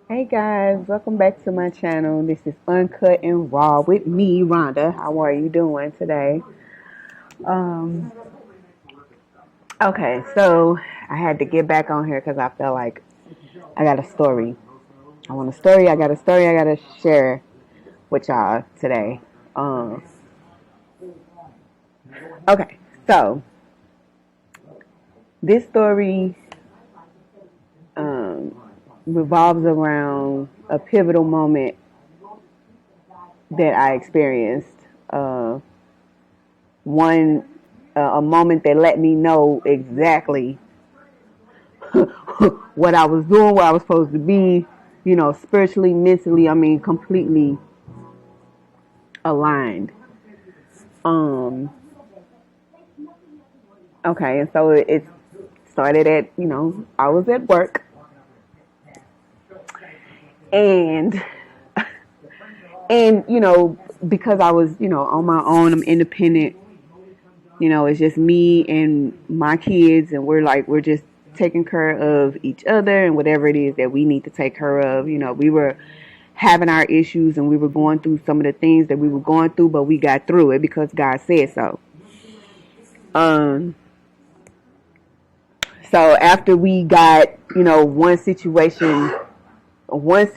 Hey guys, welcome back to my channel. This is Uncut and Raw with me, Rhonda. How are you doing today? Um, okay, so I had to get back on here because I felt like I got a story. I want a story. I got a story I got to share with y'all today. Um, okay, so this story um, revolves around a pivotal moment that I experienced. Uh, one a moment that let me know exactly what I was doing, where I was supposed to be, spiritually, mentally, I mean, completely aligned. Um, okay, and so it started at, I was at work, and, and, because I was, on my own, I'm independent, it's just me and my kids, and we're just taking care of each other and whatever it is that we need to take care of. We were having our issues and we were going through some of the things that we were going through, but we got through it because God said so. Um, so after we got, one situation, once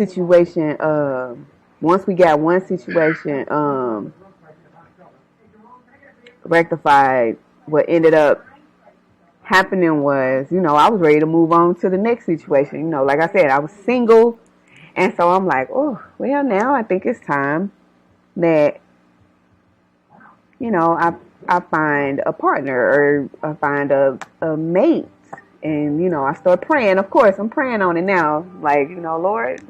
we got one situation rectified, what ended up happening was, I was ready to move on to the next situation. Like I said, I was single, and so I'm like, oh, well, now I think it's time that I find a partner or I find a mate. And, I start praying. Of course, I'm praying on it now. Like, Lord,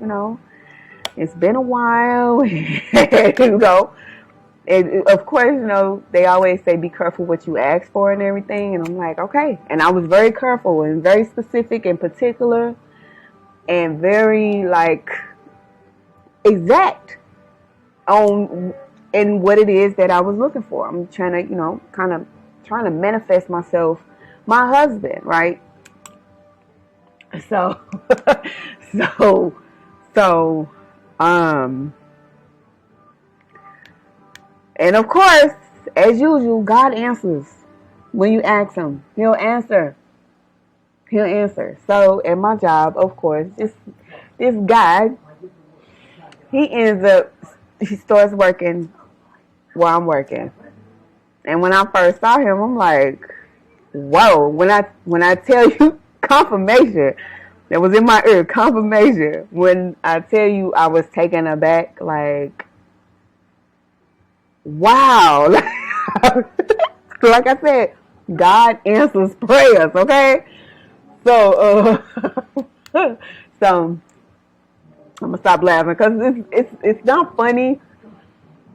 it's been a while. And of course, they always say be careful what you ask for and everything. And I'm like, okay. And I was very careful and very specific and particular and very, like, exact on in what it is that I was looking for. I'm trying to, kind of trying to manifest myself, my husband, right? So, so, so, um, and of course, as usual, God answers when you ask Him. He'll answer. He'll answer. So, at my job, of course, this guy, he starts working while I'm working. And when I first saw him, I'm like, whoa. When I tell you confirmation, that was in my ear, confirmation. When I tell you I was taken aback, like, wow. Like I said, God answers prayers, okay? So, so I'm gonna stop laughing because it's not funny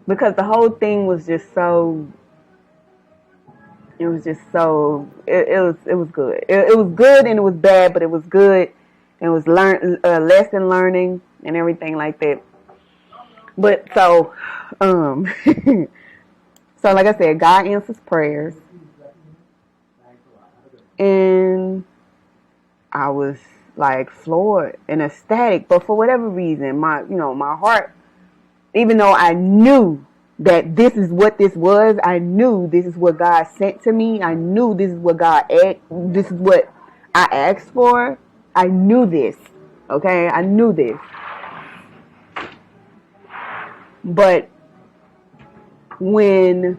because the whole thing was just so. It was just so. It was good. It was good and it was bad, but it was good. It was lesson learning and everything like that. But so, so like I said, God answers prayers, and I was like floored and ecstatic. But for whatever reason, my heart, even though I knew that this is what this was, I knew this is what God sent to me. I knew this is what this is what I asked for. I knew this. Okay, I knew this. But when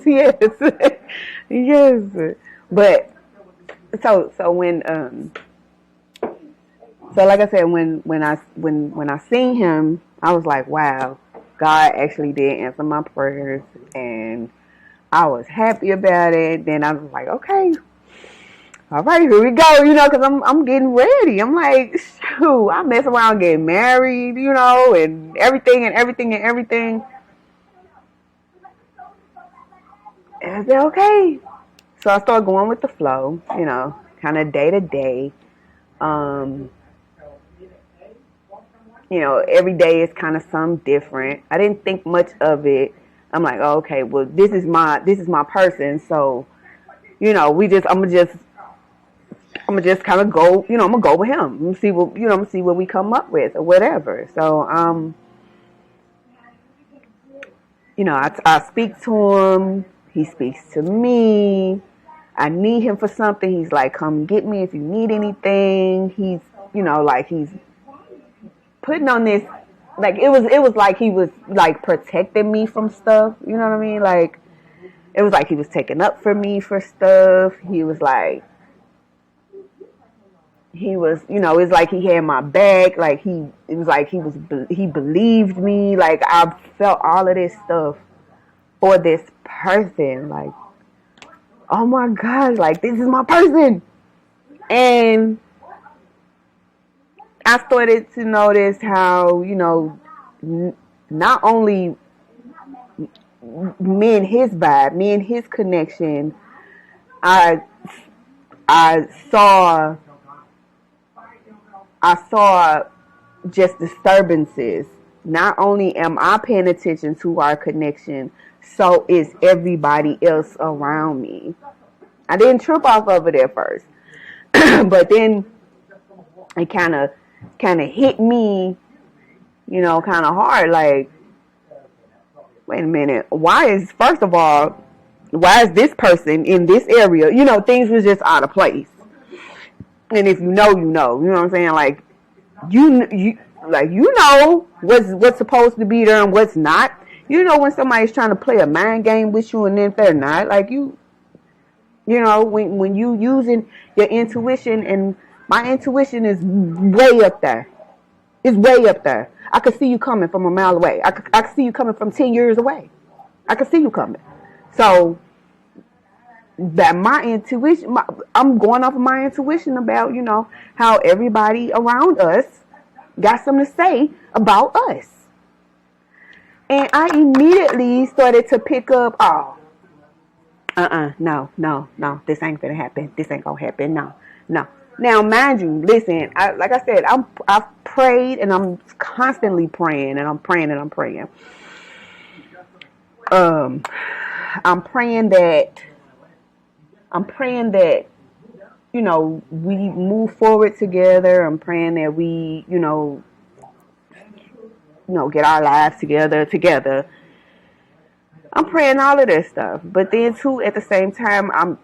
yes, yes, but so when so like I said, when I seen him, I was like, wow, God actually did answer my prayers, and I was happy about it. Then I was like, okay, all right, here we go, because I'm getting ready. I'm like, shoot, I mess around getting married, and everything and everything and everything. And I said, okay. So I started going with the flow, kind of day to day. Um, every day is kind of something different. I didn't think much of it. I'm like, oh, okay, well, this is my person, so I'm gonna just kind of go, I'm gonna go with him and see what, I'm gonna see what we come up with or whatever. So, I speak to him. He speaks to me. I need him for something. He's like, come get me if you need anything. He's, he's putting on this, like, it was like he was, like, protecting me from stuff. You know what I mean? Like, it was like he was taking up for me for stuff. He was like, it's like he had my back. Like, he believed me. Like, I felt all of this stuff for this person. Like, oh my God, like, this is my person. And I started to notice how, not only me and his vibe, me and his connection, I saw just disturbances. Not only am I paying attention to our connection, so is everybody else around me. I didn't trip off of it at first, but then it kind of hit me, kind of hard. Like, wait a minute, why is this person in this area? Things was just out of place. And if you know, you know what I'm saying? Like, what's supposed to be there and what's not. When somebody's trying to play a mind game with you, and then if they're not, like, when you using your intuition, and my intuition is way up there. It's way up there. I could see you coming from a mile away. I could see you coming from 10 years away. I could see you coming. So that my intuition, I'm going off of my intuition about, how everybody around us got something to say about us. And I immediately started to pick up, no, this ain't gonna happen. This ain't gonna happen. No. Now, mind you, listen, like I said, I've prayed, and I'm constantly praying, and I'm praying, and I'm praying. I'm praying that, we move forward together. I'm praying that we, get our lives together. I'm praying all of this stuff. But then, too, at the same time, I'm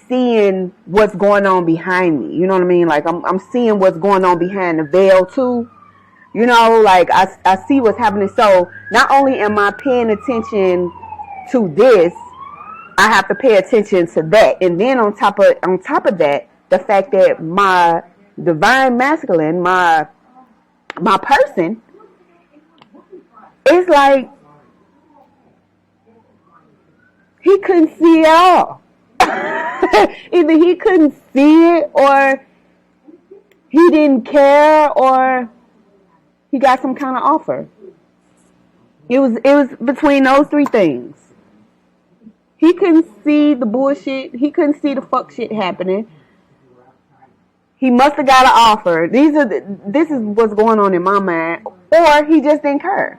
seeing what's going on behind me. You know what I mean? Like, I'm seeing what's going on behind the veil, too. Like, I see what's happening. So, not only am I paying attention to this, I have to pay attention to that. And then on top of that, the fact that my divine masculine, my person, it's like he couldn't see it all. Either he couldn't see it, or he didn't care, or he got some kind of offer. It was between those three things. He couldn't see the bullshit. He couldn't see the fuck shit happening. He must have got an offer. This is what's going on in my mind. Or he just didn't care.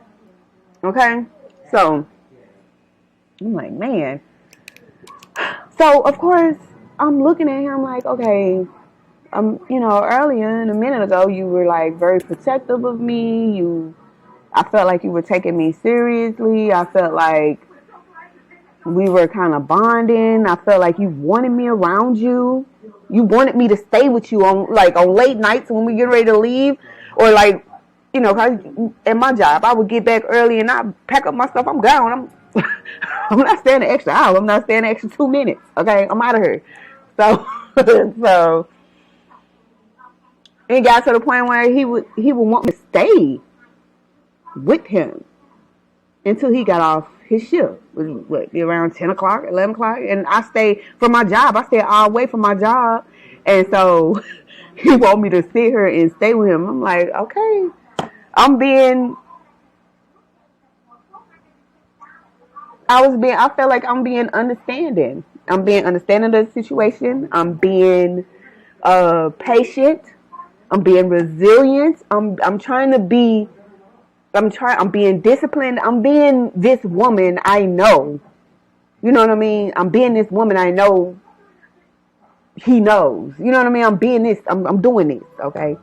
Okay? So, I'm like, man. So, of course, I'm looking at him like, okay, earlier, a minute ago, you were, like, very protective of me. I felt like you were taking me seriously. I felt like we were kind of bonding. I felt like you wanted me around you. You wanted me to stay with you on late nights when we get ready to leave. Or, like, 'cause at my job, I would get back early and I pack up my stuff. I'm gone. I'm not staying an extra hour. I'm not staying an extra 2 minutes. Okay, I'm out of here. So it got to the point where he would want me to stay with him until he got off his shift. It was around 10 o'clock, 11 o'clock, and I stayed from my job. I stayed all the way from my job, and so he want me to sit here and stay with him. I'm like, okay, I felt like I'm being understanding. I'm being understanding of the situation. I'm being patient. I'm being resilient. I'm being disciplined. I'm being this woman I know You know what I mean? I'm being this woman I know he knows. You know what I mean? I'm being this. I'm doing this. Okay.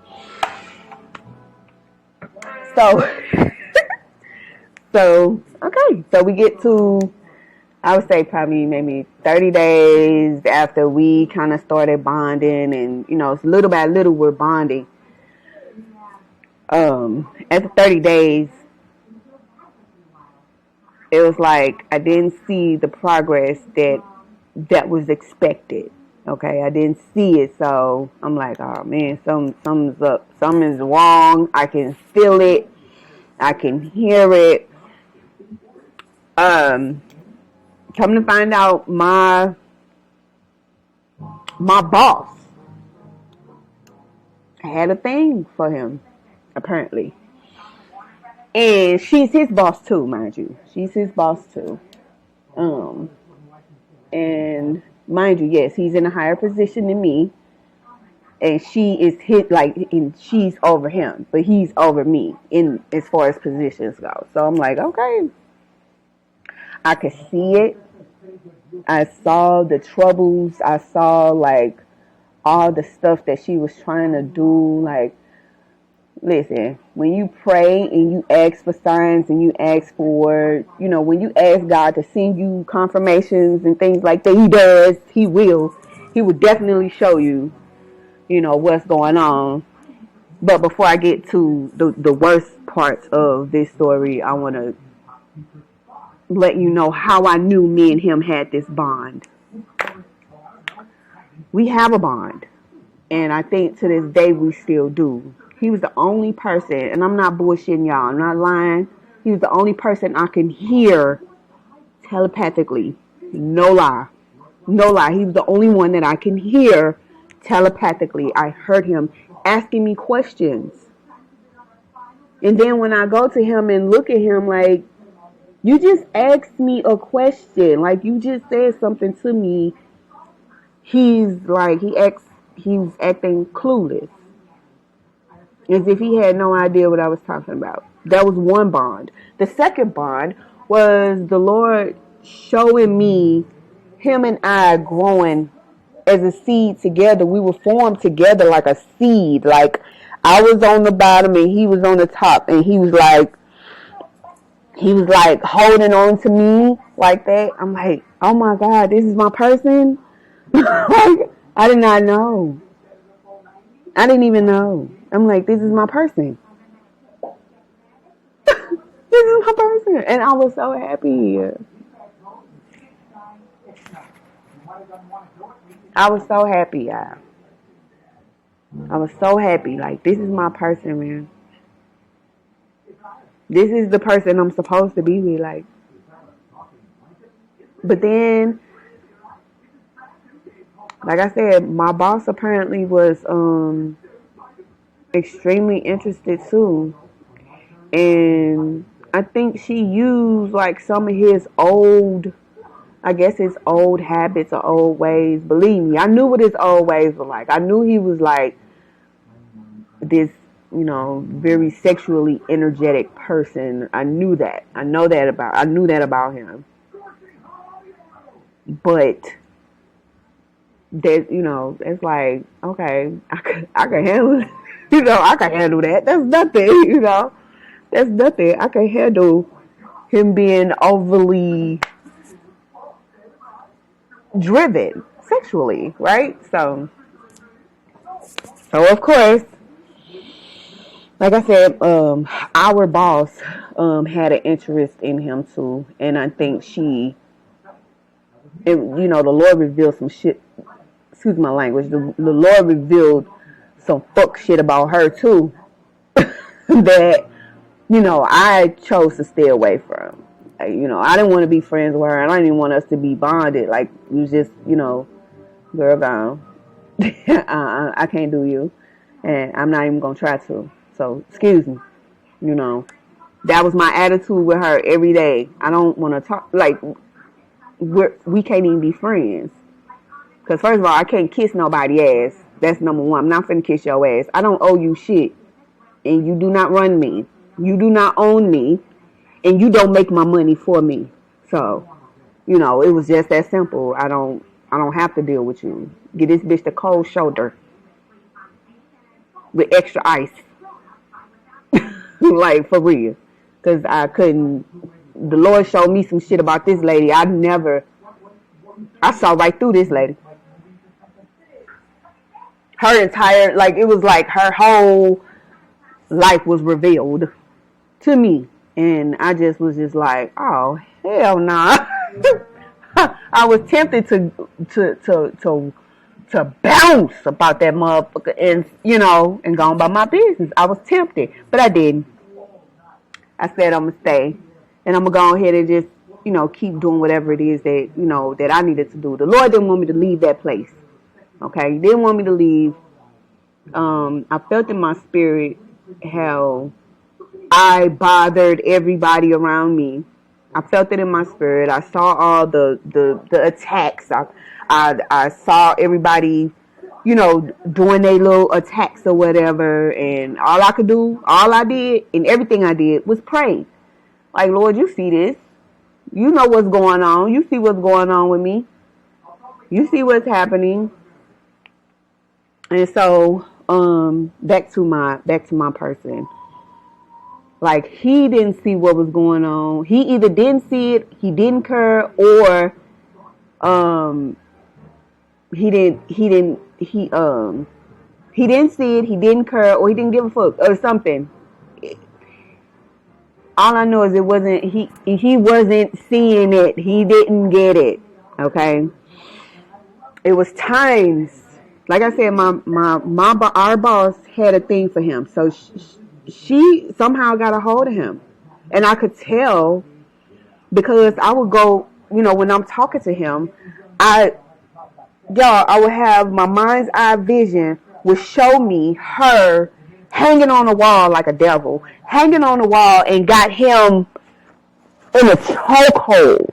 So, okay. So we get to, I would say probably maybe 30 days after we kind of started bonding, and, you know, little by little we're bonding. After 30 days, it was like I didn't see the progress that was expected. Okay, I didn't see it, so I'm like, oh man, something's up, something's wrong. I can feel it, I can hear it. Come to find out, my boss had a thing for him, apparently. And she's his boss too, mind you. She's his boss too. And mind you, yes, he's in a higher position than me. And she is and she's over him, but he's over me in as far as positions go. So I'm like, okay. I could see it. I saw the troubles. I saw like all the stuff that she was trying to do. Like, listen, when you pray and you ask for signs and you ask for, you know, when you ask God to send you confirmations and things like that, he does, he will definitely show you, you know, what's going on. But before I get to the worst parts of this story, I want to let you know how I knew me and him had this bond. We have a bond, and I think to this day we still do. He was the only person, and I'm not bullshitting y'all, I'm not lying. He was the only person I can hear telepathically. No lie. No lie. He was the only one that I can hear telepathically. I heard him asking me questions. And then when I go to him and look at him like, you just asked me a question. Like, you just said something to me. He's like, he's acting clueless. As if he had no idea what I was talking about. That was one bond. The second bond was the Lord showing me him and I growing as a seed together. We were formed together like a seed. Like, I was on the bottom and he was on the top. And he was like holding on to me like that. I'm like, oh my God, this is my person? Like, I did not know. I didn't even know. I'm like, this is my person. This is my person. And I was so happy. I was so happy, y'all. I was so happy. Like, this is my person, man. This is the person I'm supposed to be with. Like, but then, like I said, my boss apparently was extremely interested too. And I think she used like some of his old, I guess his old habits or old ways. Believe me, I knew what his old ways were like. I knew he was like this, you know, very sexually energetic person. I knew that. I knew that about him. But that, you know, it's like, okay, I can handle it. You know, I can handle that. That's nothing, you know. That's nothing. I can handle him being overly driven sexually, right? So of course, like I said, our boss had an interest in him too, and I think you know, the Lord revealed some shit. Excuse my language. The Lord revealed some fuck shit about her too that, you know, I chose to stay away from. Like, you know, I didn't want to be friends with her, and I didn't want us to be bonded. Like, you just, you know, girl gone. I can't do you, and I'm not even gonna try to. So, excuse me. You know, that was my attitude with her every day. I don't want to talk. Like, we can't even be friends. Because first of all, I can't kiss nobody ass. That's number one. I'm not finna kiss your ass. I don't owe you shit. And you do not run me. You do not own me. And you don't make my money for me. So, it was just that simple. I don't have to deal with you. Get this bitch the cold shoulder with extra ice. Like, for real. Because I couldn't. The Lord showed me some shit about this lady. I saw right through this lady. Her entire, like, it was like her whole life was revealed to me. And I just was just like, oh, hell nah. I was tempted to bounce about that motherfucker and, and go on about my business. I was tempted, but I didn't. I said I'm going to stay. And I'm going to go ahead and just, keep doing whatever it is that, that I needed to do. The Lord didn't want me to leave that place. Okay? He didn't want me to leave. I felt in my spirit how I bothered everybody around me. I felt it in my spirit. I saw all the attacks. I saw everybody, doing their little attacks or whatever. And all I did, and everything I did was pray. Like, Lord, you see this. You know what's going on. You see what's going on with me. You see what's happening. And so, back to my person. Like, he didn't see what was going on. He either didn't see it, he didn't care, or he didn't see it, he didn't care, or he didn't give a fuck, or something. All I know is it wasn't, he wasn't seeing it. He didn't get it. Okay? It was times, like I said, our boss had a thing for him. So she somehow got a hold of him. And I could tell because I would go, when I'm talking to him, I would have my mind's eye vision would show me her hanging on the wall like a devil, hanging on the wall, and got him in a chokehold.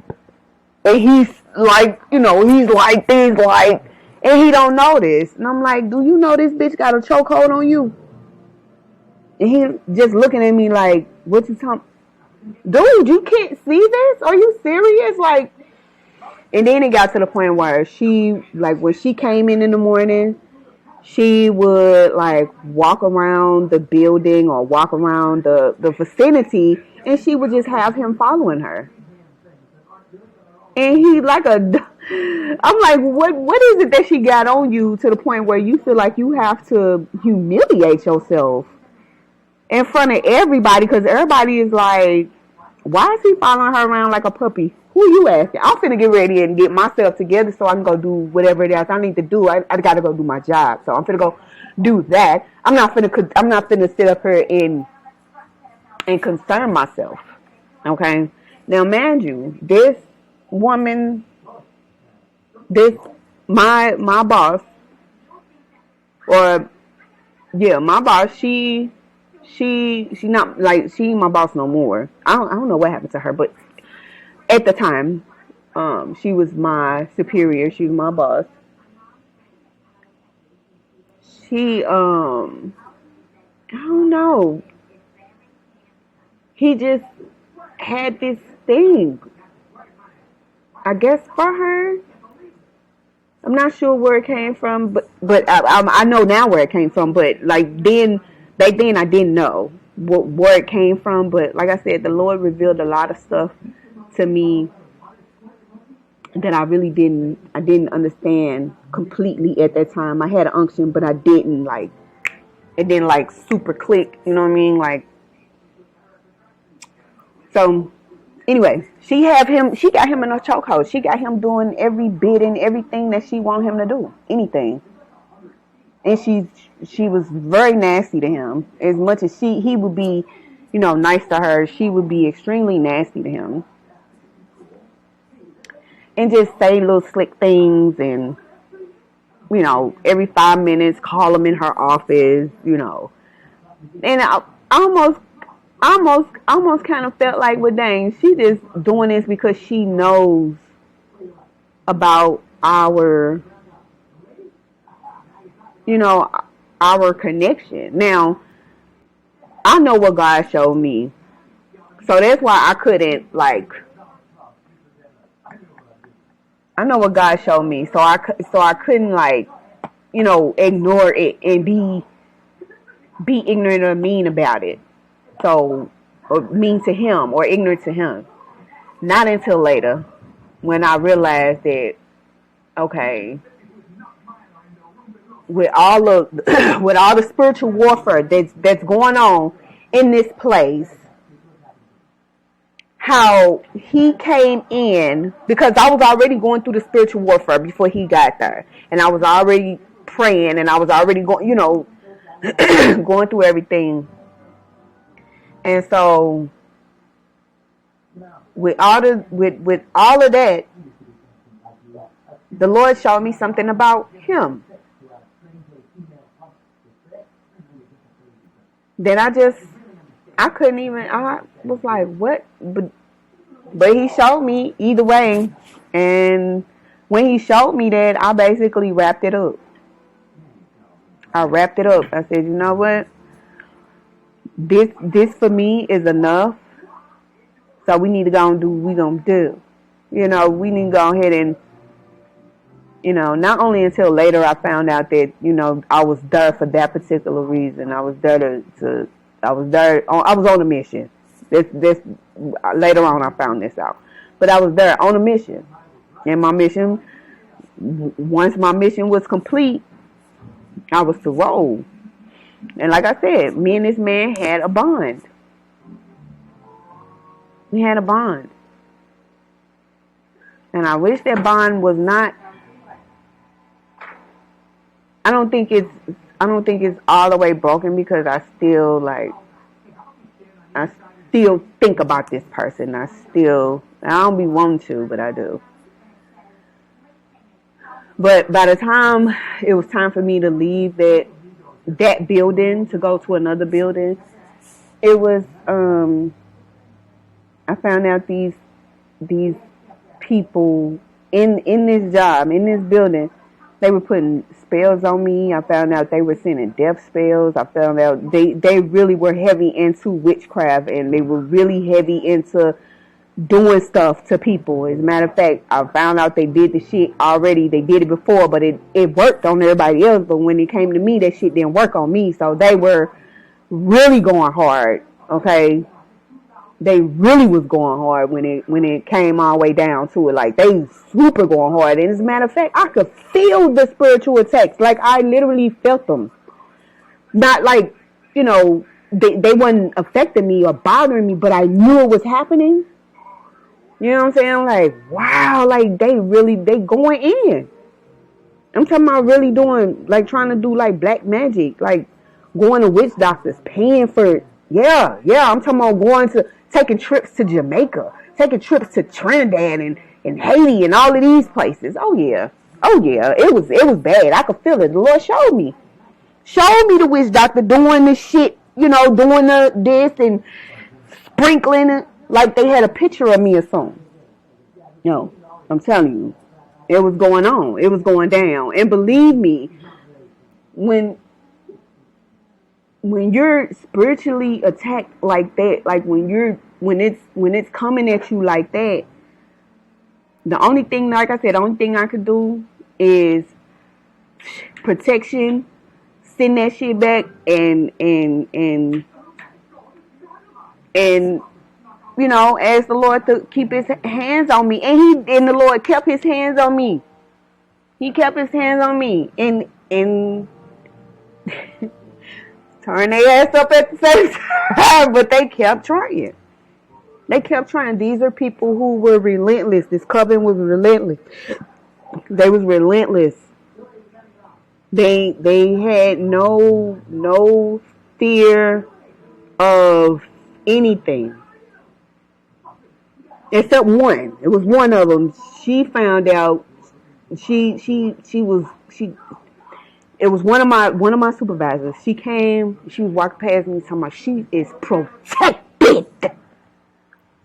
And he's like, he's like this, like, and he don't know this. And I'm like, do you know this bitch got a chokehold on you? And he just looking at me like, what you talking? Dude, you can't see this? Are you serious? Like, and then it got to the point where she, like, when she came in the morning, she would, like, walk around the building or walk around the vicinity, and she would just have him following her. And he like I'm like, what is it that she got on you to the point where you feel like you have to humiliate yourself in front of everybody? Because everybody is like, why is he following her around like a puppy? Who you asking? I'm finna get ready and get myself together so I can go do whatever it is I need to do. I gotta go do my job. So I'm finna go do that. I'm not finna sit up here and concern myself. Okay? Now, mind you, this woman, my boss, or yeah, my boss, she not like, she ain't my boss no more. I don't know what happened to her, but at the time, she was my superior. She was my boss. She I don't know. He just had this thing, I guess, for her. I'm not sure where it came from, but I know now where it came from. But like back then I didn't know where it came from. But like I said, the Lord revealed a lot of stuff to me that I really didn't understand completely at that time. I had an unction, but I didn't, like, it didn't like super click. You know what I mean? Like, so. Anyway, she got him in a chokehold. She got him doing every bit and everything that she wanted him to do. Anything. And she was very nasty to him. As much as he would be, nice to her, she would be extremely nasty to him. And just say little slick things and, every 5 minutes call him in her office, And I almost kind of felt like, well, dang, she just doing this because she knows about our connection. Now, I know what God showed me. So that's why I couldn't, like, I know what God showed me, so I couldn't like, ignore it and be ignorant or mean about it. So, or mean to him or ignorant to him. Not until later when I realized that, okay, with all of with all the spiritual warfare that's going on in this place, how he came in, because I was already going through the spiritual warfare before he got there, and I was already praying, and I was already going, going through everything. And so with all of that, the Lord showed me something about him. Then I couldn't even, I was like, what? But he showed me either way. And when he showed me that, I basically wrapped it up. I wrapped it up. I said, you know what? This for me is enough. So we need to go and do what we're going to do. We need to go ahead and, not only until later I found out that, I was there for that particular reason. I was there I was on a mission. This later on I found this out. But I was there on a mission. And my mission, once my mission was complete, I was to roll. And like I said, me and this man had a bond. We had a bond. And I wish that bond was not, I don't think it's all the way broken, because I still think about this person. I don't be wanting to, but I do. But by the time it was time for me to leave that building to go to another building, it was, I found out these people in this job, in this building, they were putting spells on me. I found out they were sending death spells. I found out they really were heavy into witchcraft, and they were really heavy into doing stuff to people. As a matter of fact, I found out they did the shit already. They did it before, but it worked on everybody else. But when it came to me, that shit didn't work on me. So they were really going hard, okay? They really was going hard when it came all the way down to it. Like, they super going hard. And as a matter of fact, I could feel the spiritual attacks. Like, I literally felt them. Not like, they wasn't affecting me or bothering me, but I knew it was happening. You know what I'm saying? Like, wow, like, they going in. I'm talking about really doing, like, trying to do, like, black magic. Like, going to witch doctors, paying for it. Yeah, I'm talking about taking trips to Jamaica, taking trips to Trinidad and Haiti and all of these places. Oh yeah, it was bad. I could feel it. The Lord showed me the witch doctor doing this shit, doing this and sprinkling it like they had a picture of me or something. No, I'm telling you, it was going on. It was going down. And believe me, when you're spiritually attacked like that, like when it's coming at you like that, the only thing, like I said, the only thing I could do is protection, send that shit back, and ask the Lord to keep his hands on me. And the Lord kept his hands on me. He kept his hands on me and turn their ass up at the same time, but they kept trying. They kept trying. These are people who were relentless. This coven was relentless. They was relentless. They had no fear of anything. Except one. It was one of them. She found out it was one of my supervisors. She came, she was walking past me talking about she is protected.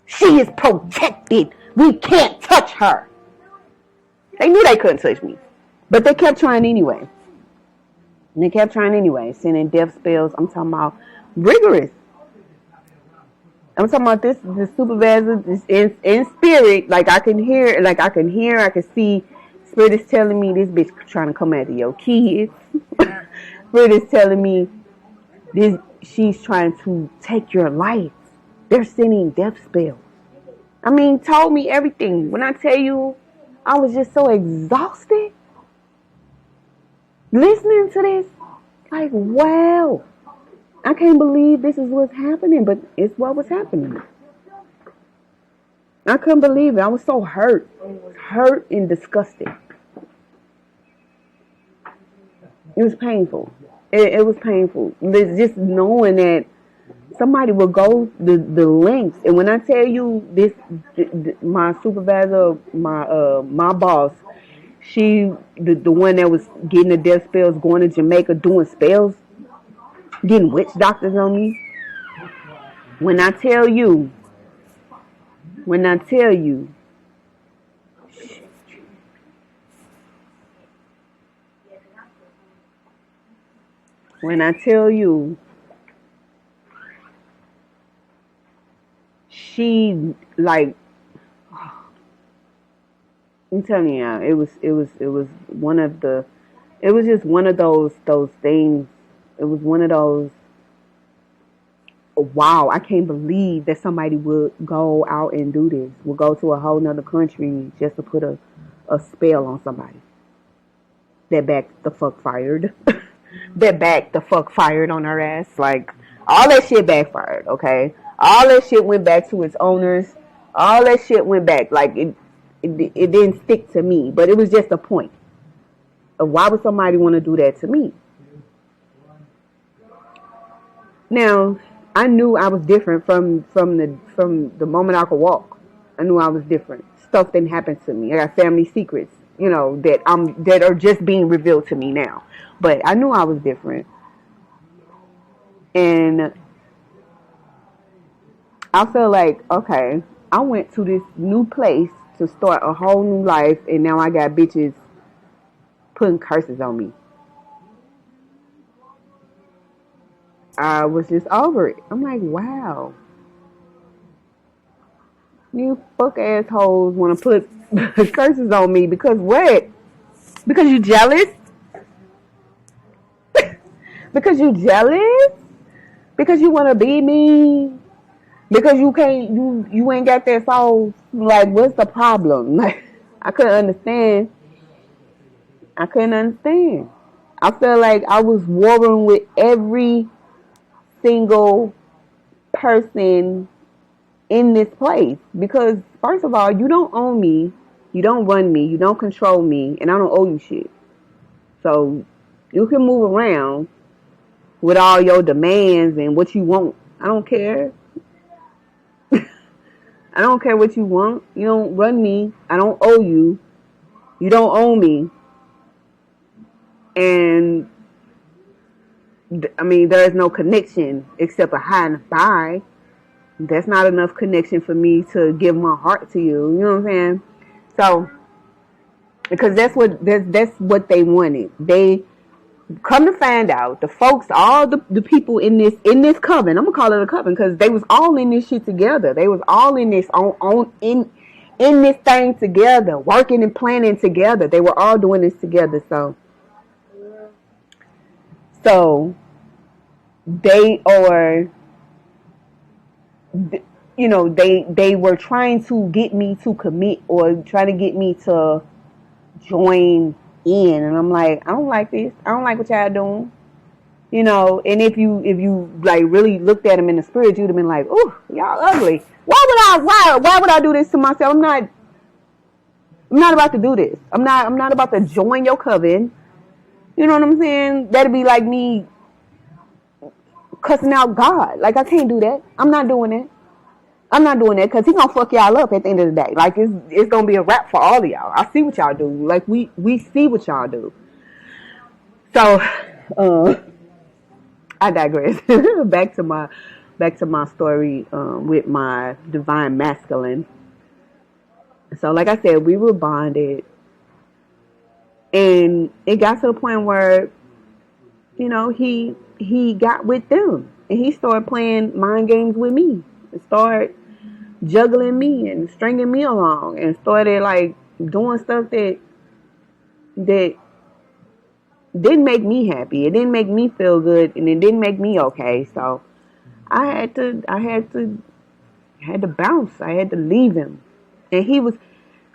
She is protected. We can't touch her. They knew they couldn't touch me. But they kept trying anyway. Sending death spells. I'm talking about rigorous. I'm talking about this the supervisor this in spirit, like I can hear, I can see. Spirit is telling me this bitch trying to come after your kids. Spirit is telling me this she's trying to take your life. They're sending death spells. I mean, told me everything. When I tell you, I was just so exhausted listening to this. Like, wow. I can't believe this is what's happening, but it's what was happening. I couldn't believe it. I was so hurt. Hurt and disgusted. It was painful. It was painful. Just knowing that somebody will go the lengths. And when I tell you this, my supervisor, my boss, she, the one that was getting the death spells, going to Jamaica, doing spells, getting witch doctors on me. When I tell you, when I tell you, she like, I'm telling you, it was one of the, it was just one of those things. It was one of those. Wow, I can't believe that somebody would go out and do this. Would go to a whole nother country just to put a spell on somebody. That back the fuck fired. That back the fuck fired on her ass. Like, all that shit backfired, okay? All that shit went back to its owners. All that shit went back. Like, it didn't stick to me. But it was just a point of why would somebody want to do that to me? Now, I knew I was different from the moment I could walk. I knew I was different. Stuff didn't happen to me. I got family secrets, you know, that are just being revealed to me now. But I knew I was different. And I feel like, okay, I went to this new place to start a whole new life, and now I got bitches putting curses on me. I was just over it. I'm like, wow. You fuck assholes want to put curses on me because what? Because you jealous? Because you jealous? Because you want to be me? Because you can't, you ain't got that soul. Like, what's the problem? Like, I couldn't understand. I felt like I was warring with every single person in this place. Because, first of all, you don't own me. You don't run me. You don't control me. And I don't owe you shit. So, you can move around with all your demands and what you want. I don't care. I don't care what you want. You don't run me. I don't owe you. You don't own me. And, I mean, there is no connection except a hi and a bye. That's not enough connection for me to give my heart to you. You know what I'm saying? So, because that's what they wanted. They come to find out, the folks, all the people in this coven, I'm gonna call it a coven because they was all in this shit together. They was all in this in this thing together, working and planning together. They were all doing this together. So they are, you know, they were trying to get me to commit or trying to get me to join in, and I'm like, I don't like this. I don't like what y'all doing. You know, and if you like really looked at them in the spirit, you'd have been like, "Ooh, y'all ugly. Why would I do this to myself? I'm not about to do this. I'm not about to join your coven." You know what I'm saying? That'd be like me cussing out God. Like, I can't do that. I'm not doing it. I'm not doing that because he's going to fuck y'all up at the end of the day. Like, it's going to be a wrap for all of y'all. I see what y'all do. Like, we see what y'all do. So, I digress. back to my story with my divine masculine. So, like I said, we were bonded. And it got to the point where, you know, he got with them. And he started playing mind games with me. started juggling me and stringing me along, and started like doing stuff that didn't make me happy. It didn't make me feel good, and it didn't make me okay. So I had to bounce. I had to leave him. And he was,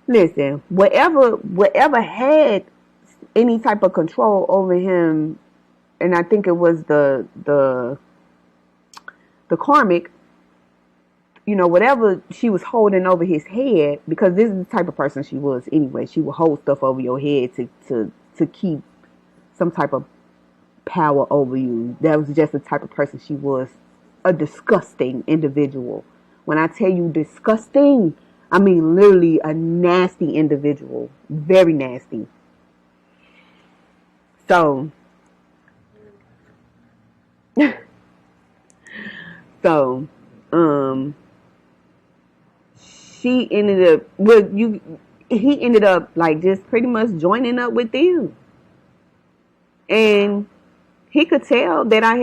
listen, whatever had any type of control over him, and I think it was the karmic, whatever she was holding over his head, because this is the type of person she was anyway. She would hold stuff over your head to keep some type of power over you. That was just the type of person she was. A disgusting individual. When I tell you disgusting, I mean literally a nasty individual. Very nasty. So she ended up he ended up like just pretty much joining up with them. And he could tell that I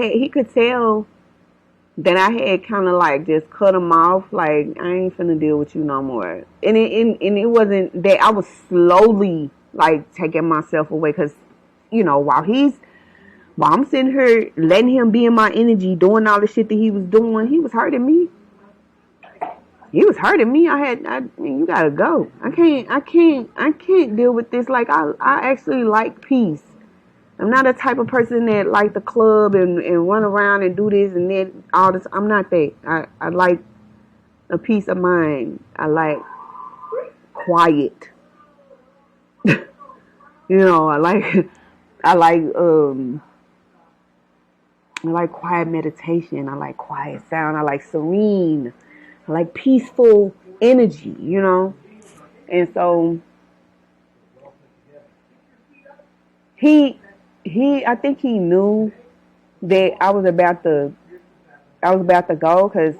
had kind of like just cut him off, like I ain't finna deal with you no more. And it wasn't that I was slowly like taking myself away, because while I'm sitting here letting him be in my energy, doing all the shit that he was doing, he was hurting me. You gotta go. I can't deal with this. Like I actually like peace. I'm not a type of person that like the club and run around and do this and then all this. I'm not that. I like a peace of mind. I like quiet. I like quiet meditation. I like quiet sound. I like serene. I like peaceful energy, And so I think he knew that I was about to go, because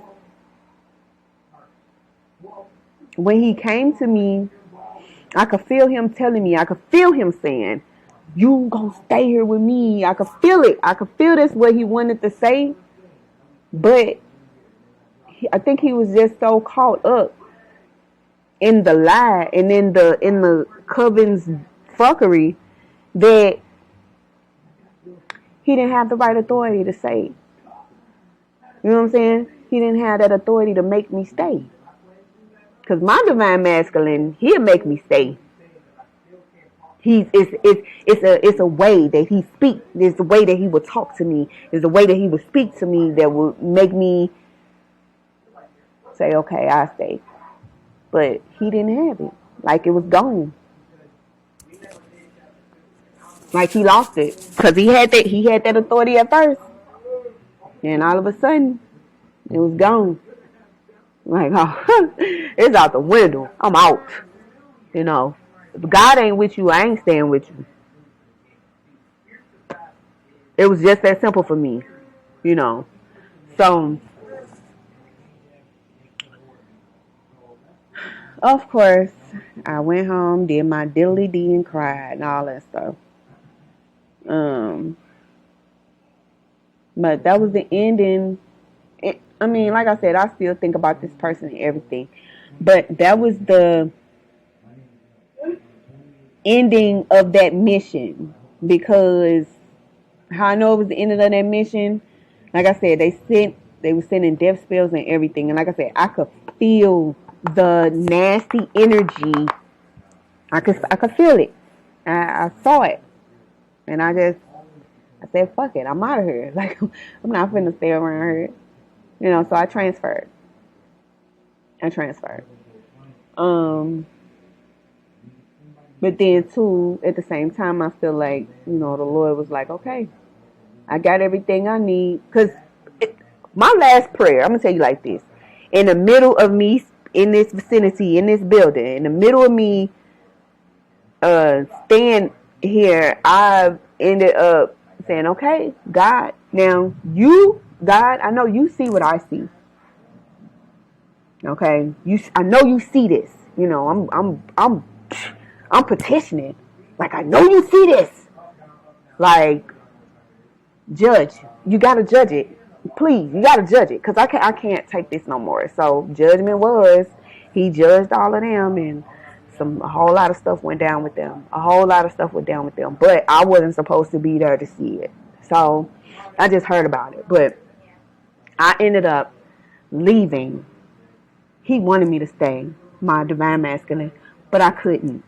when he came to me, I could feel him telling me, I could feel him saying, you gonna stay here with me. I could feel it. I could feel this what he wanted to say, but I think he was just so caught up in the lie and in the coven's fuckery that he didn't have the right authority to say. You know what I'm saying? He didn't have that authority to make me stay. Because my divine masculine, he'll make me stay. It's a way that he speaks. It's the way that he would talk to me. It's the way that he would speak to me that would make me say, okay, I'll stay. But he didn't have it. Like it was gone. Like he lost it. Because he had that authority at first. And all of a sudden, it was gone. Like, oh, it's out the window. I'm out. If God ain't with you, I ain't staying with you. It was just that simple for me. So, of course, I went home, did my diddly-dee and cried and all that stuff. But that was the ending. Like I said, I still think about this person and everything. But that was the ending of that mission. Because how I know it was the end of that mission, like I said, they were sending death spells and everything. And like I said, I could feel the nasty energy. I could feel it. I saw it. And I said, fuck it, I'm out of here. Like, I'm not finna stay around here. So I transferred. But then, too, at the same time, I feel like, the Lord was like, okay, I got everything I need. Because my last prayer, I'm going to tell you like this. In the middle of me, in this vicinity, in this building, in the middle of me staying here, I ended up saying, okay, God, now God, I know you see what I see. Okay, I know you see this. I'm petitioning. Like, I know you see this. Like, judge. You gotta judge it. please, you gotta judge it, because I can't take this no more. So judgment was, he judged all of them, and a whole lot of stuff went down with them. A whole lot of stuff went down with them. But I wasn't supposed to be there to see it. So I just heard about it. But I ended up leaving. He wanted me to stay, my divine masculine, but I couldn't.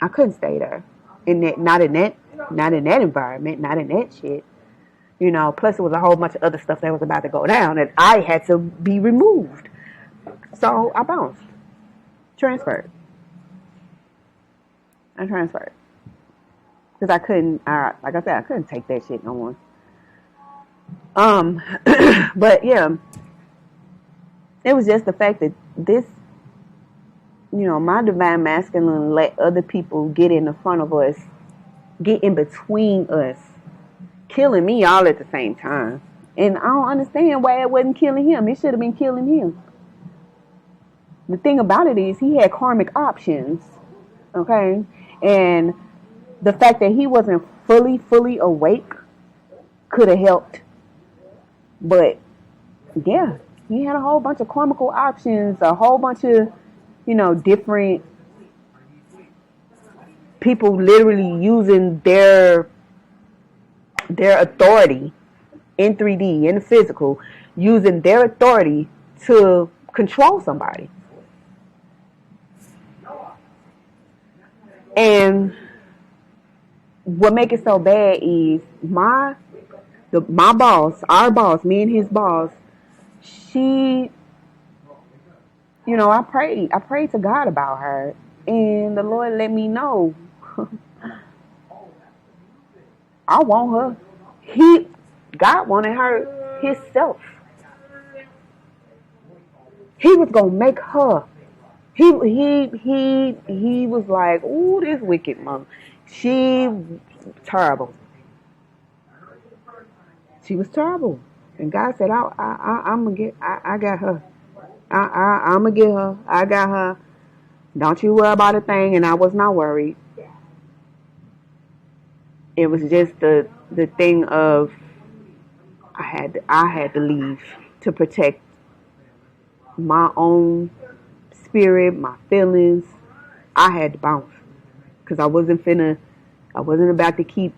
I couldn't stay there. Not in that environment, not in that shit. You know, plus it was a whole bunch of other stuff that was about to go down, and I had to be removed. So I bounced. Transferred. I transferred. Because I couldn't, like I said, I couldn't take that shit no more. But yeah, it was just the fact that this, you know, my divine masculine let other people get in the front of us, get in between us, killing me all at the same time. And I don't understand why it wasn't killing him. It should have been killing him. The thing about it is he had karmic options, okay? And the fact that he wasn't fully awake could have helped. But, yeah, he had a whole bunch of karmical options, a whole bunch of, you know, different people literally using their authority in 3D, in the physical, using their authority to control somebody. And what makes it so bad is my boss, our boss, me and his boss, she, you know, I prayed to God about her, and the Lord let me know I want her. God wanted her himself. He was gonna make her. He was like, ooh, this wicked mom. She terrible. She was terrible. And God said, I'm gonna get. I got her. I'm gonna get her. I got her. Don't you worry about a thing. And I was not worried. It was just the thing of I had to leave to protect my own spirit, my feelings. I had to bounce because I wasn't about to keep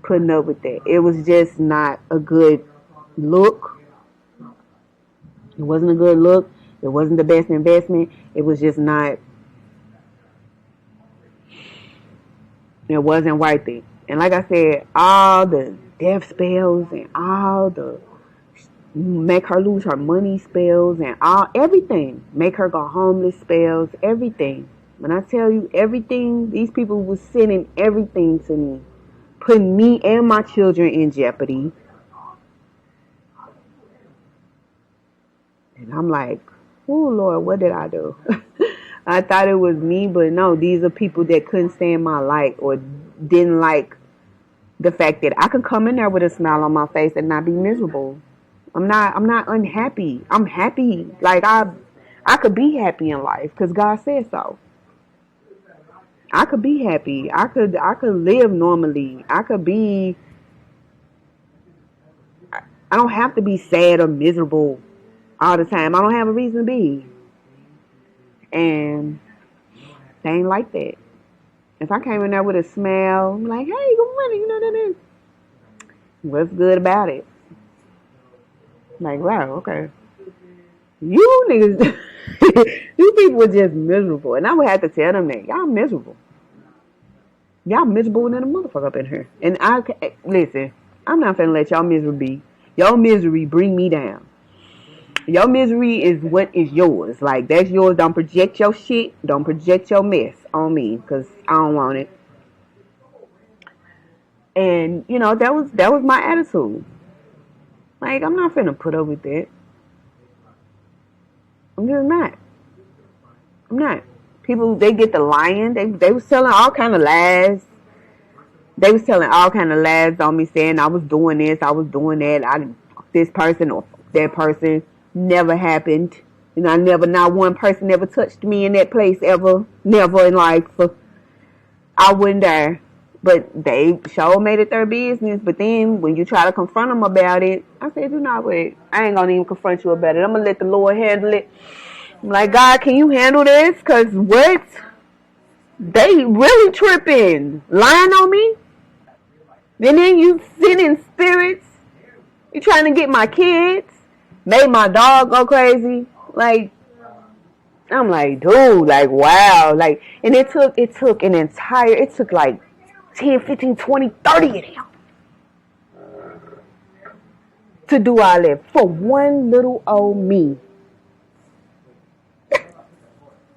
putting up with that. It was just not a good look. It wasn't a good look. It wasn't the best investment. It was just not. It wasn't worth it. And like I said, all the death spells and all the make her lose her money spells and everything, make her go homeless spells, everything. When I tell you everything, these people were sending everything to me, putting me and my children in jeopardy. And I'm like, oh Lord, what did I do? I thought it was me, but no, these are people that couldn't stand my light or didn't like the fact that I could come in there with a smile on my face and not be miserable. I'm not unhappy. I'm happy. Like I could be happy in life because God said so. I could be happy. I could live normally. I don't have to be sad or miserable all the time. I don't have a reason to be. And they ain't like that. If I came in there with a smile, I'm like, hey, good morning, you know that. What's good about it? Like, wow, okay. You niggas, these people were just miserable. And I would have to tell them that. Y'all miserable. Y'all miserable than a motherfucker up in here. And listen, I'm not finna let y'all misery be. Your misery bring me down. Your misery is what is yours. Like, that's yours. Don't project your shit. Don't project your mess on me. Because I don't want it. And, you know, that was my attitude. Like, I'm not finna put up with that. I'm just not. I'm not. People, they get the lying. They was telling all kind of lies. They was telling all kind of lies on me, saying I was doing this, I was doing that. This person or that person. Never happened. You know, not one person ever touched me in that place ever. Never in life. I wasn't there. But they sure made it their business. But then when you try to confront them about it, I said, you know what? I ain't gonna even confront you about it. I'm gonna let the Lord handle it. I'm like, God, can you handle this? Cause what? They really tripping, lying on me. And then you sending spirits. You trying to get my kids. Made my dog go crazy. Like, I'm like, dude, like, wow. Like, and it took like 10, 15, 20, 30 of them to do all that for one little old me.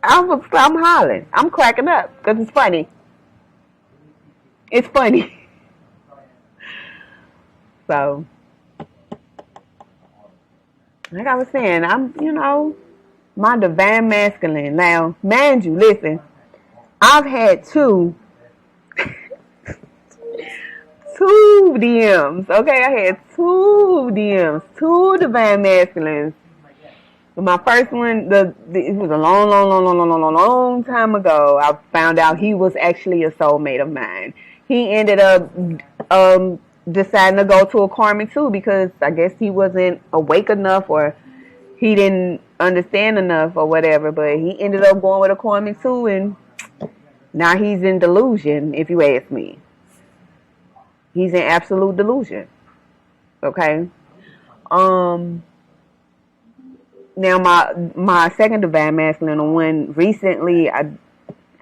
I'm hollering. I'm cracking up because it's funny. It's funny. So, like I was saying, I'm, my divine masculine. Now, mind you, listen, I've had two DMs. Okay, I had two DMs, two divine masculines. My first one, it was a long time ago. I found out he was actually a soulmate of mine. He ended up deciding to go to a karmic too because I guess he wasn't awake enough or he didn't understand enough or whatever. But he ended up going with a karmic too, and now he's in delusion. If you ask me, he's in absolute delusion. Okay. Now my second divine masculine one recently, I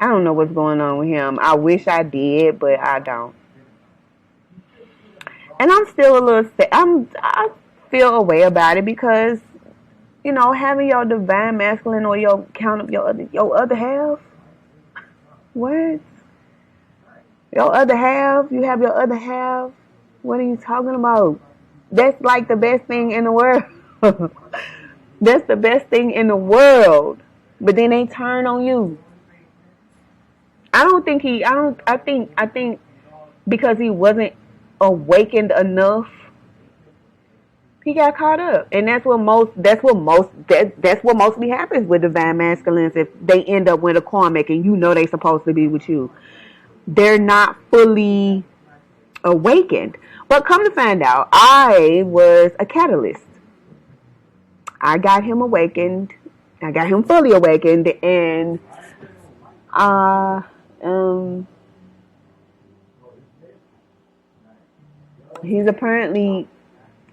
don't know what's going on with him. I wish I did, but I don't. And I'm still a little I feel a way about it because, having your divine masculine or your count of your other half. What? Your other half? You have your other half? What are you talking about? That's like the best thing in the world. That's the best thing in the world. But then they turn on you. I think because he wasn't awakened enough, he got caught up. And that's what mostly happens with divine masculines if they end up with a karmic and they supposed to be with you. They're not fully awakened. But come to find out, I was a catalyst. I got him awakened. I got him fully awakened, and he's apparently,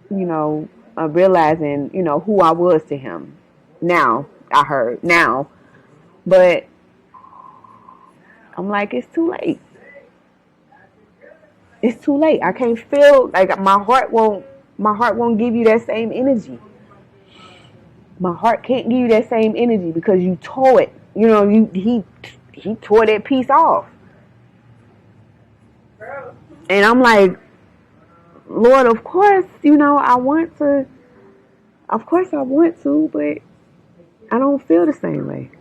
realizing, who I was to him. Now, I heard. Now. But I'm like, it's too late. It's too late. I can't feel, like, my heart won't give you that same energy. My heart can't give you that same energy because you tore it. He tore that piece off. And I'm like, Lord, of course, I want to. Of course I want to, but I don't feel the same way.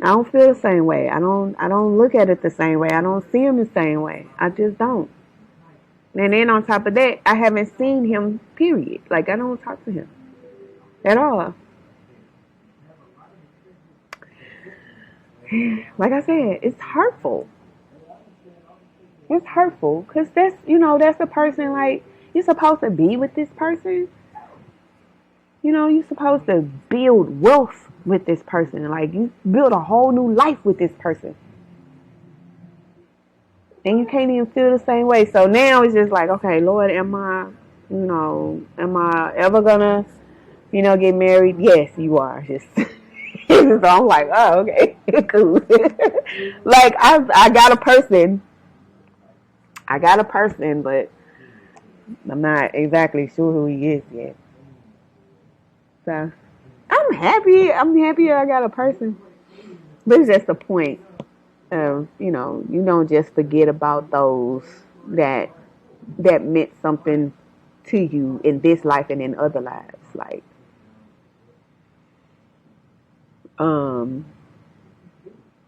I don't feel the same way. I don't look at it the same way. I don't see him the same way. I just don't. And then on top of that, I haven't seen him, period. Like, I don't talk to him at all. Like I said, it's hurtful. It's hurtful because that's the person, like, you're supposed to be with this person. You're supposed to build wealth with this person. Like, you build a whole new life with this person. And you can't even feel the same way. So now it's just like, okay, Lord, am I ever gonna, get married? Yes, you are. Just so I'm like, oh, okay, cool. Like, I got a person, but I'm not exactly sure who he is yet. So I'm happy I got a person. But it's just the point of, you don't just forget about those that meant something to you in this life and in other lives. Like,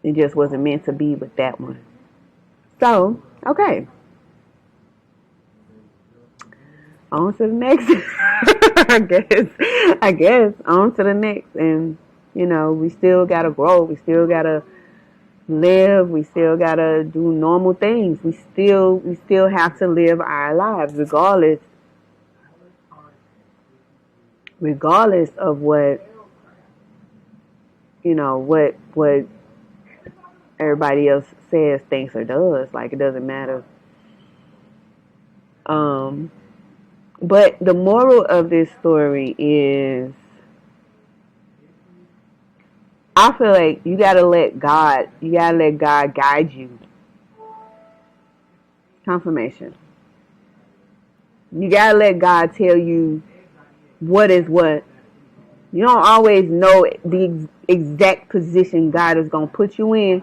it just wasn't meant to be with that one. So, okay. On to the next. I guess on to the next. And, we still got to grow. We still got to, live. We still gotta do normal things. We still have to live our lives regardless of what what everybody else says, thinks, or does. Like, it doesn't matter. But the moral of this story is, I feel like you gotta let God guide you. Confirmation. You gotta let God tell you what is what. You don't always know the exact position God is gonna put you in,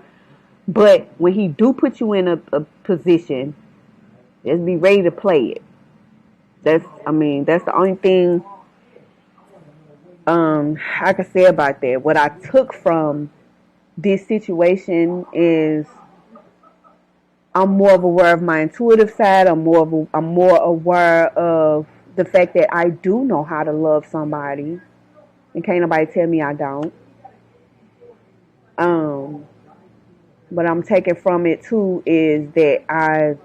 but when He do put you in a position, just be ready to play it. That's the only thing I can say about that. What I took from this situation is, I'm more aware of my intuitive side. I'm more aware of the fact that I do know how to love somebody, and can't nobody tell me I don't. What I'm taking from it too is that I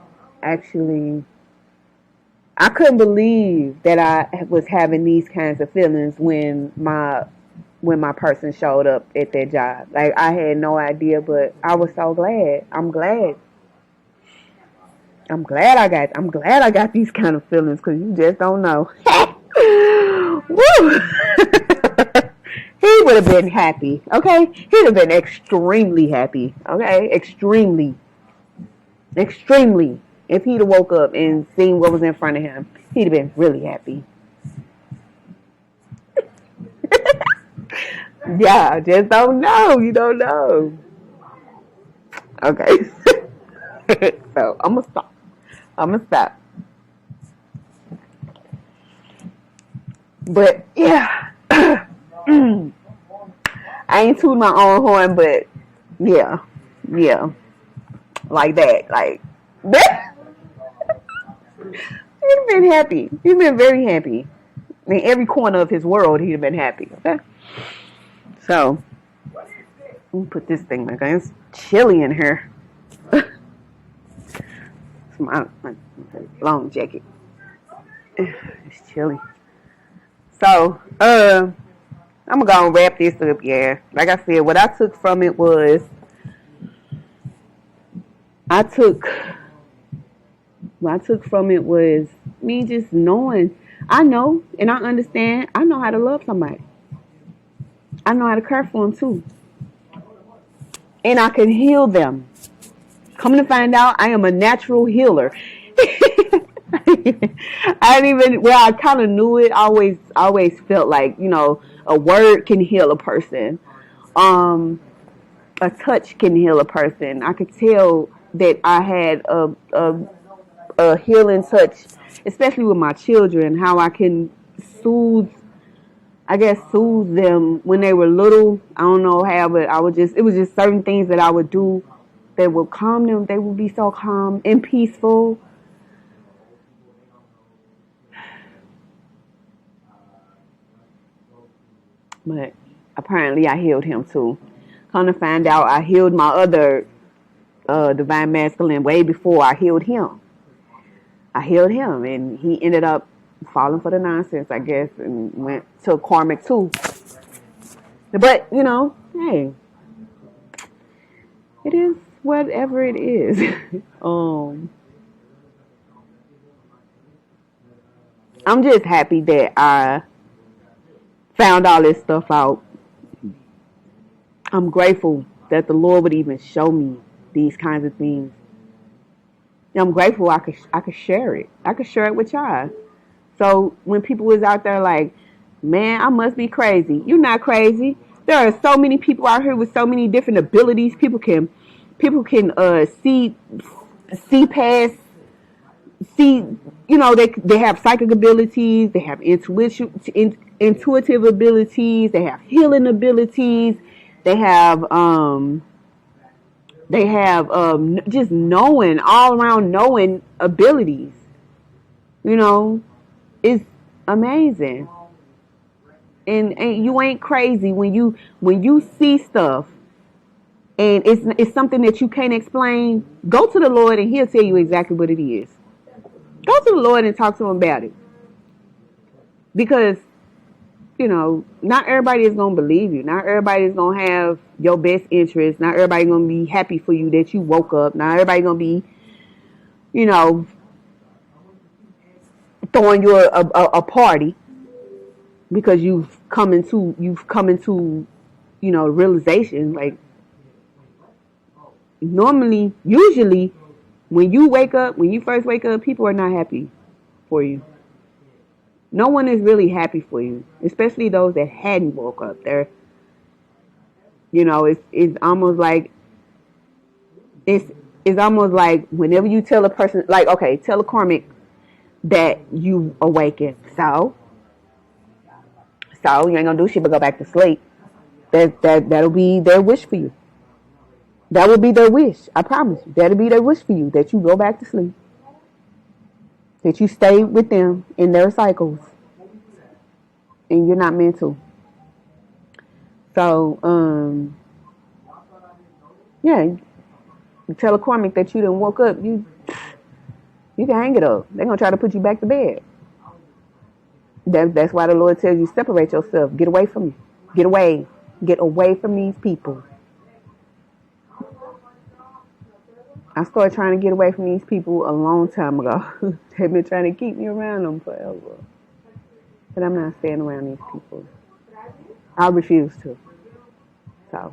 couldn't believe that I was having these kinds of feelings when my person showed up at that job. Like, I had no idea, but I was so glad. I'm glad I got these kind of feelings, because you just don't know. Woo! He would have been happy, okay? He'd have been extremely happy, okay? Extremely. If he'd have woke up and seen what was in front of him, he'd have been really happy. Yeah, I just don't know. You don't know. Okay. So, I'm going to stop. But, yeah. I ain't tooting my own horn, but, yeah. Like that. Like, he'd been happy. He's been very happy. In every corner of his world, he'd have been happy. Okay? So, let me put this thing back on. It's chilly in here. It's my long jacket. It's chilly. So, I'm going to go and wrap this up, yeah. Like I said, what I took from it was, me just knowing. I know and I understand. I know how to love somebody. I know how to care for them too. And I can heal them. Come to find out, I am a natural healer. I kind of knew it. I always felt like, a word can heal a person. A touch can heal a person. I could tell that I had a healing touch, especially with my children, how I can soothe them when they were little. I don't know how, but it was just certain things that I would do that would calm them. They would be so calm and peaceful. But apparently I healed him too. Come to find out, I healed my other divine masculine way before I healed him. And he ended up falling for the nonsense, I guess, and went to karmic too. But, hey, it is whatever it is. I'm just happy that I found all this stuff out. I'm grateful that the Lord would even show me these kinds of things. I'm grateful I could share it. I could share it with y'all. So when people was out there like, man, I must be crazy. You're not crazy. There are so many people out here with so many different abilities. People can see past, they have psychic abilities, they have intuitive abilities, they have healing abilities, they have just all around knowing abilities. It's amazing. And you ain't crazy when you see stuff and it's something that you can't explain, go to the Lord and He'll tell you exactly what it is. Go to the Lord and talk to Him about it. Because, not everybody is going to believe you. Not everybody is going to have your best interest. Not everybody going to be happy for you that you woke up. Not everybody going to be, throwing you a party because you've come into realization. Like, usually when you first wake up, people are not happy for you. No one is really happy for you, especially those that hadn't woke up. It's almost like it's almost like whenever you tell a person, like, okay, tell a karmic that you awaken. So you ain't gonna do shit but go back to sleep. That'll be their wish for you. That will be their wish. I promise you. That'll be their wish for you, that you go back to sleep. That you stay with them in their cycles. And you're not meant to. So, you tell a karmic that you done woke up, you can hang it up. They're going to try to put you back to bed. That's why the Lord tells you, separate yourself. Get away from me. Get away. Get away from these people. I started trying to get away from these people a long time ago. They've been trying to keep me around them forever. But I'm not staying around these people. I refuse to. So.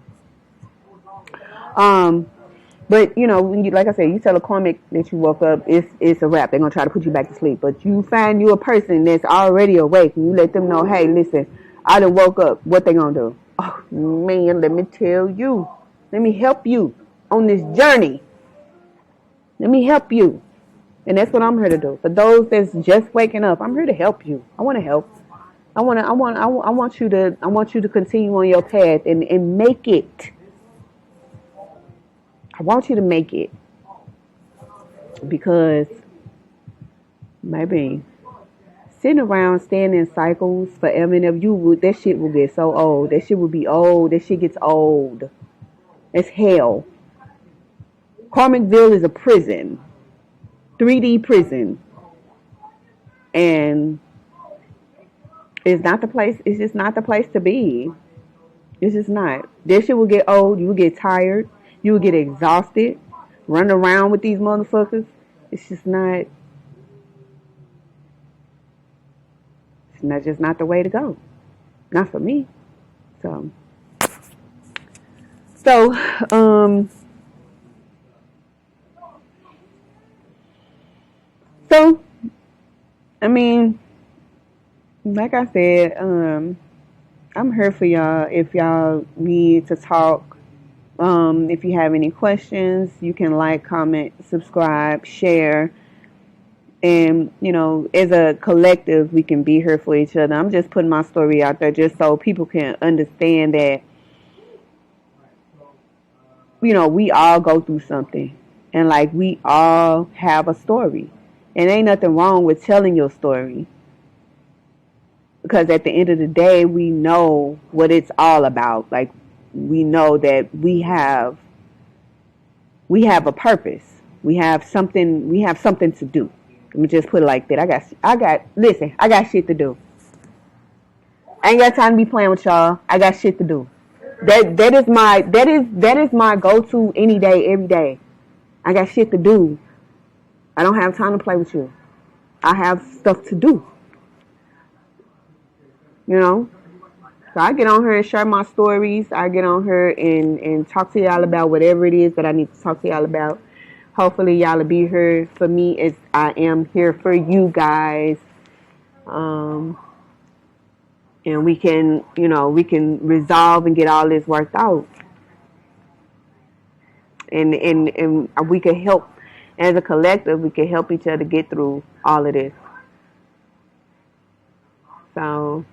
But, when you, like I said, you tell a karmic that you woke up, it's a wrap. They're going to try to put you back to sleep. But you find you a person that's already awake and you let them know, hey, listen, I done woke up. What they going to do? Oh, man, let me tell you. Let me help you on this journey. Let me help you. And that's what I'm here to do. For those that's just waking up, I'm here to help you. I want to help. I want you to continue on your path and make it. I want you to make it. Because maybe sitting around staying in cycles forever and ever, that shit will get so old. That shit will be old. That shit gets old. It's hell. Karmicville is a prison. 3D prison. And it's not the place. It's just not the place to be. It's just not. This shit will get old. You will get tired. You will get exhausted. Running around with these motherfuckers. It's just not. It's just not the way to go. Not for me. So, I mean, like I said, I'm here for y'all if y'all need to talk. If you have any questions, you can like, comment, subscribe, share. And, as a collective, we can be here for each other. I'm just putting my story out there just so people can understand that, we all go through something. And, like, we all have a story. And ain't nothing wrong with telling your story. Because at the end of the day, we know what it's all about. Like, we know that we have a purpose. We have something to do. Let me just put it like that. I got shit to do. I ain't got time to be playing with y'all. I got shit to do. That is my go-to any day, every day. I got shit to do. I don't have time to play with you. I have stuff to do. So I get on here and share my stories. I get on here and talk to y'all about whatever it is that I need to talk to y'all about. Hopefully y'all will be here for me as I am here for you guys. And we can resolve and get all this worked out. And we can help, as a collective, we can help each other get through all of this. So,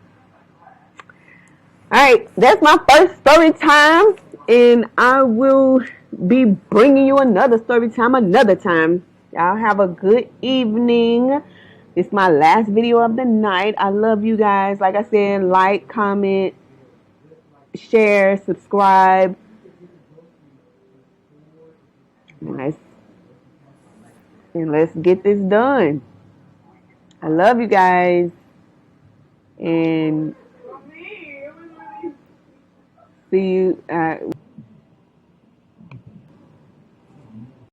alright, that's my first story time. And I will be bringing you another story time another time. Y'all have a good evening. It's my last video of the night. I love you guys. Like I said, like, comment, share, subscribe. And let's get this done. I love you guys. And see you.